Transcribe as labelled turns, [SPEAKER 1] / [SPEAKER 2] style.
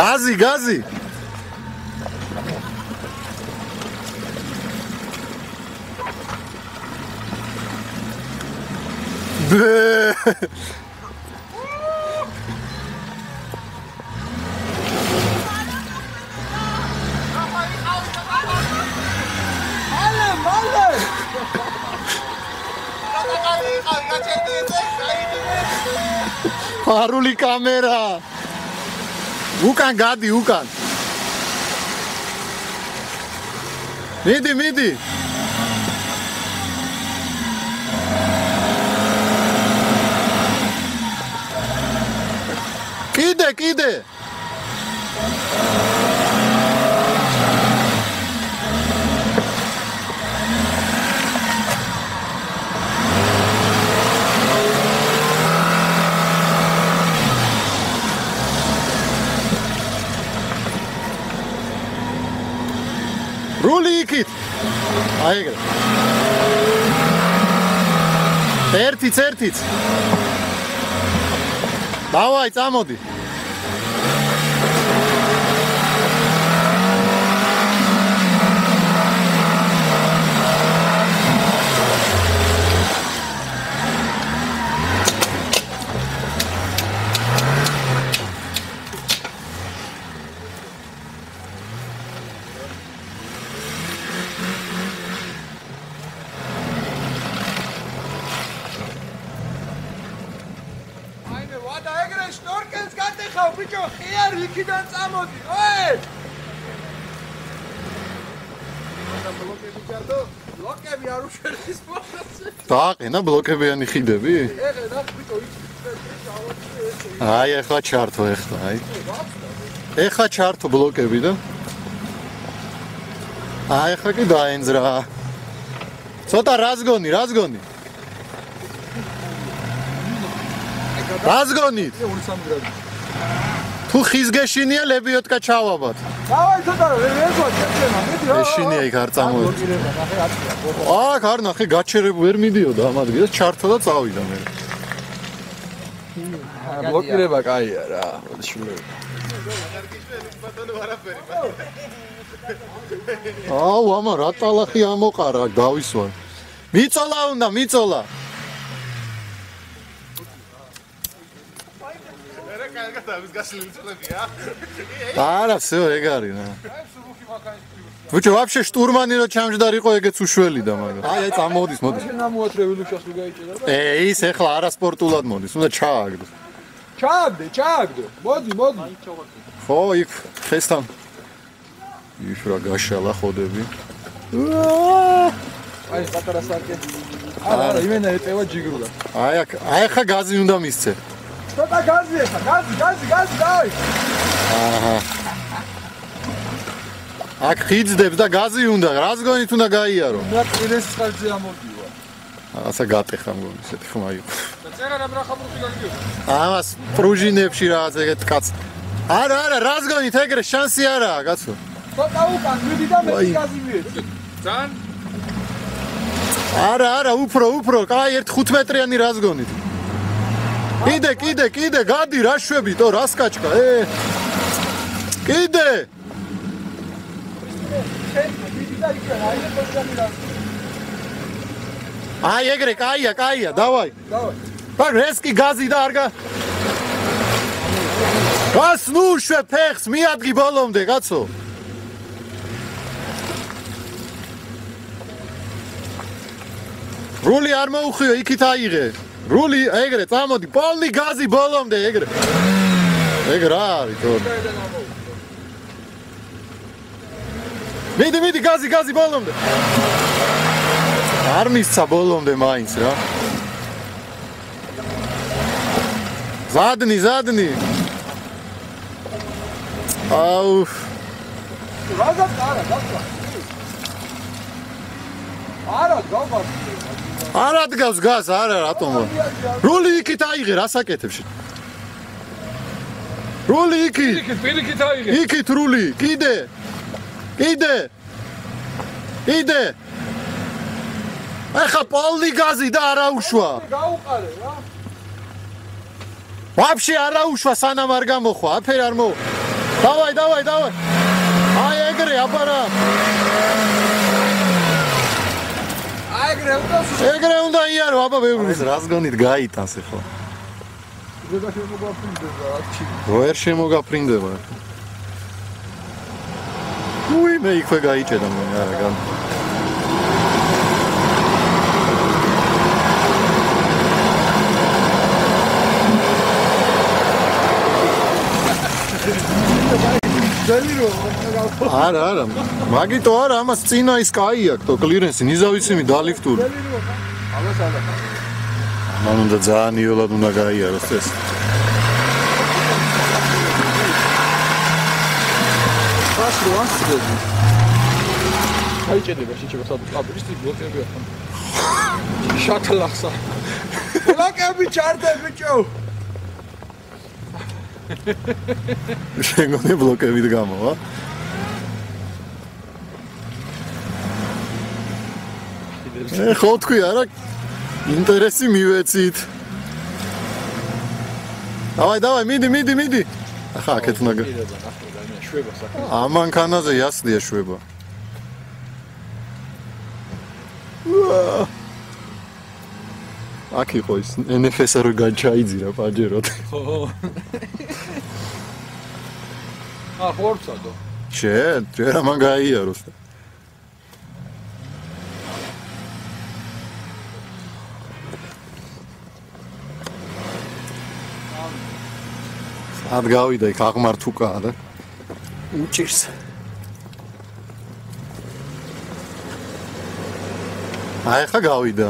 [SPEAKER 1] Gazi, gazi. Aruli camera. Ucan gadi, ucan. Midi, midi. Kide, kide. Ruli ikit. Aigre. Ertic. Davai, წამოდი.
[SPEAKER 2] Bicho, here, იქიდან წამოდი, ოე! ბლოკები არ უშველის პლანზე.
[SPEAKER 1] დააყენა ბლოკებიანი ხიდები?
[SPEAKER 2] ეღენა, ბიჭო, იქ
[SPEAKER 1] აი, ახლა ჩართო, აი. ეხლა ჩართო ბლოკები და აი, ახლა კი დაენძრა. ცოტა რაზგონი? რაზგონით?
[SPEAKER 2] 2-3 გრადი.
[SPEAKER 1] თუ ხის გეშინია ლებიოტკა ჩავაბათ.
[SPEAKER 2] დავაი ცოტა რეზვა შეჭემა, მიდი რა.
[SPEAKER 1] ეშინია იქ არ წამოეწ. აქ არ ნახე გაჩერებ ვერ მიდიოდა ამ ადგილას ჩართო და წავიდა მე.
[SPEAKER 2] ბლოკირება კაია რა, შულები.
[SPEAKER 1] აუ, ამა რა ტალახი ამოყარა, დავისვარ. მიწოლა უნდა, მიწოლა. არა, всё, ეგ არის რა. ბიჭო, вообще штурмანი რო ჩამჯდარიყო, ეგეც უშველი და მაგრამ. აი, წამოდის, მოდის.
[SPEAKER 2] ნამოათრევილი შეხი გაიჭერა და
[SPEAKER 1] ის ეხლა არასპორტულად მოდის, უნდა ჩააგდო.
[SPEAKER 2] ჩააგდო. მოდი.
[SPEAKER 1] ხო, იქ ხესთან. ის რა გაშალა ხოდები.
[SPEAKER 2] აი, პატარა სარკე. არა, იმენა ეტევა ჯიგრულა.
[SPEAKER 1] აი, ახლა გაზი უნდა მისცე.
[SPEAKER 2] ცოტა გაზი ეხა, გაზი, დაი.
[SPEAKER 1] აჰა. აქ ხიძდებს და გაზი უნდა, რაზგონით უნდა გაიარო.
[SPEAKER 2] რა პირეს ხალხზე ამოდივა.
[SPEAKER 1] ასე გატეხა მგონი, ესეთი ხმა იყო.
[SPEAKER 2] და წერა რა ბრახაბურში გაგიო.
[SPEAKER 1] ამას პრუჟინებში რაღაც ეგეთ კაც. არა, რაზგონით ეგრე შანსი არაა, კაცო.
[SPEAKER 2] ცოტა უკან მიდი და მე გაზი მიეცი. ძალიან
[SPEAKER 1] არა, უფრო, კაი 1 5 მეტრიანი რაზგონით. კიდე, გადი, რა შვები, თო, რა სკაჩკა, კიდე. აი, ეგრე, კაია, დავაი. ბაგ, რესკი გაზი და არგა. გას ნუ შვებ ფეხს, მიადგი ბოლომდე, კაცო. რული არ მოუხიო, იქით აიღე. რული ეგრე წამოდი პოლი გაზი ბოლომდე ეგრე რა არის თორე მიდი გაზი ბოლომდე არ მისცა ბოლომდე მაინც რა ზადნი აუ არა დგავს გაზ, არა რატომ? რული იქით აიღე, რა საკეთებში? რული იქით.
[SPEAKER 2] პირიქით აიღე.
[SPEAKER 1] იქით რული, კიდე. ახლა პოლი გაზი და არა უშვა.
[SPEAKER 2] გაუყარე რა.
[SPEAKER 1] ვაფშე არა უშვა სანამ არ გამოხვა, აფერ არ მო. Давай. Ai, ეგრე, აბარა. ეგრე უნდა იარო, აბა ბევრი. ეს რას გონით გაიტანს ახლა?
[SPEAKER 2] ზედა შემოგაფრინდება, ათი.
[SPEAKER 1] ვერ შემოგაფრინდება. უი, მე იქვე გაიჭედა მგონი, არა გან. არა, მაგიტო არა, ამას წინა ის კაი აქვს, თო კლირენსი, ნიზავიციმი დალიფტური. მან უნდა ძალიან იოლად უნდა გაიაროს ეს.
[SPEAKER 2] Пашу ასწრები. გაიჭედება შეჭება სადაც აბრის ბლოკები ახლა. შატლახსა. ბლოკები ჩარდა ბიჭო.
[SPEAKER 1] შეგონე ბლოკებით გამოვა. ხო თქვი არა ინტერესი მივეცით. დავაი, მიდი. ახლა აქეთ უნდა
[SPEAKER 2] შვება საქმე.
[SPEAKER 1] ამანქანაზე იასლია შვება. აქ იყო ის NFS-ა რო გაჩაიძირა პაჯეროდ.
[SPEAKER 2] ხო. ხორცადო.
[SPEAKER 1] ჯერ ამან გაიაროს. სად გავიდა იქ აღმართუკაა და უჭირს. აი ხა გავიდა.